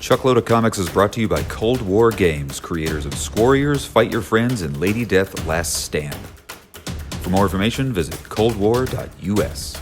Chuckload of Comics is brought to you by Cold War Games, creators of Squarriors, Fight Your Friends, and Lady Death Last Stand. For more information, visit coldwar.us.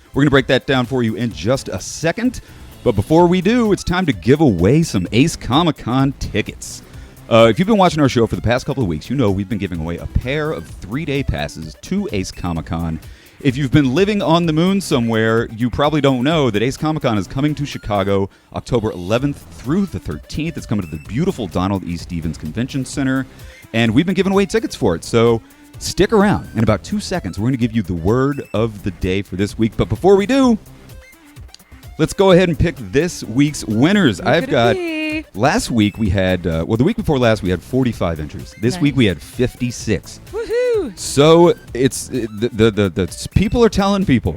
We're going to break that down for you in just a second. But before we do, it's time to give away some Ace Comic Con tickets. If you've been watching our show for the past couple of weeks, you know we've been giving away a pair of 3-day passes to Ace Comic Con. If you've been living on the moon somewhere, you probably don't know that Ace Comic Con is coming to Chicago October 11th through the 13th. It's coming to the beautiful Donald E. Stevens Convention Center, and we've been giving away tickets for it. So stick around. In about 2 seconds, we're going to give you the word of the day for this week. But before we do, let's go ahead and pick this week's winners. Last week we had, the week before last we had 45 entries. This week we had 56. Woohoo! So it's the people are telling people.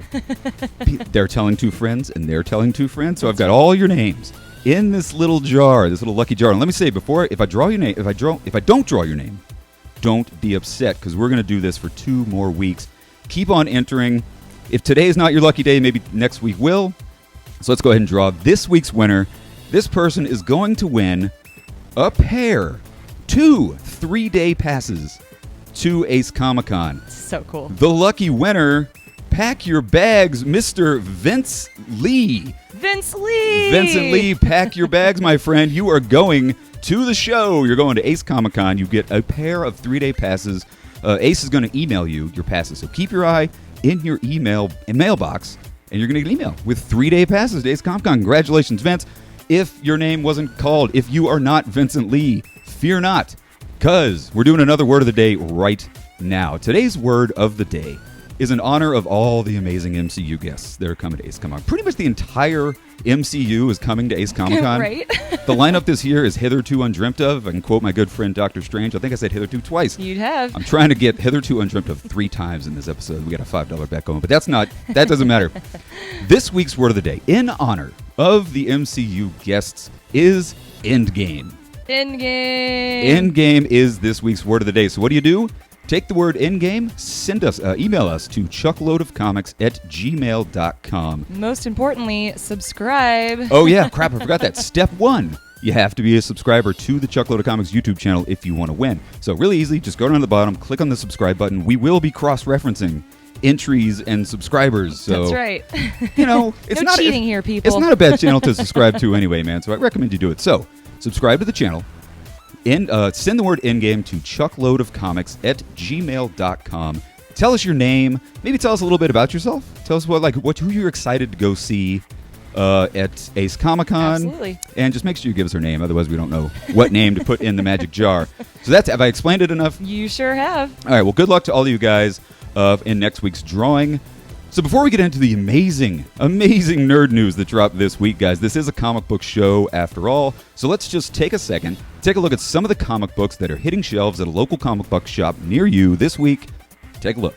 They're telling two friends, and they're telling two friends. So I've got all your names in this little jar, this little lucky jar. And let me say before, if I don't draw your name, don't be upset, because we're going to do this for 2 more weeks. Keep on entering. If today is not your lucky day, maybe next week will. So let's go ahead and draw this week's winner. This person is going to win a pair, 2 3-day passes to Ace Comic Con. So cool. The lucky winner, pack your bags, Mr. Vince Lee. Vince Lee! Vincent Lee, pack your bags, my friend. You are going to the show. You're going to Ace Comic Con. You get a pair of 3-day passes. Ace is going to email you your passes. So keep your eye in your mailbox, and you're going to get an email with 3-day passes to Ace Comic Con. Congratulations, Vince. If your name wasn't called, if you are not Vincent Lee, fear not, because we're doing another word of the day right now. Today's word of the day is in honor of all the amazing MCU guests that are coming to Ace Comic Con. Pretty much the entire MCU is coming to Ace Comic Con. Right? The lineup this year is hitherto undreamt of. I can quote my good friend Dr. Strange. I think I said hitherto twice. You'd have. I'm trying to get hitherto undreamt of 3 times in this episode. We got a $5 bet going, but that doesn't matter. This week's word of the day, in honor of the MCU guests, is Endgame. Endgame. Endgame is this week's word of the day. So what do? Take the word Endgame, email us to chuckloadofcomics@gmail.com. Most importantly, subscribe. Oh yeah, crap, I forgot that. Step 1, you have to be a subscriber to the Chuckload of Comics YouTube channel if you want to win. So really easy, just go down to the bottom, click on the subscribe button. We will be cross-referencing entries and subscribers. So, that's right. You know, it's no not cheating here, people. It's not a bad channel to subscribe to anyway, man. So I recommend you do it. So subscribe to the channel. And send the word Endgame to chuckloadofcomics@gmail.com. Tell us your name. Maybe tell us a little bit about yourself. Tell us who you're excited to go see at Ace Comic Con. Absolutely. And just make sure you give us her name. Otherwise, we don't know what name to put in the magic jar. So have I explained it enough? You sure have. All right. Well, good luck to all of you guys in next week's drawing. So before we get into the amazing nerd news that dropped this week, guys, this is a comic book show after all. So let's just take a second, take a look at some of the comic books that are hitting shelves at a local comic book shop near you this week. Take a look.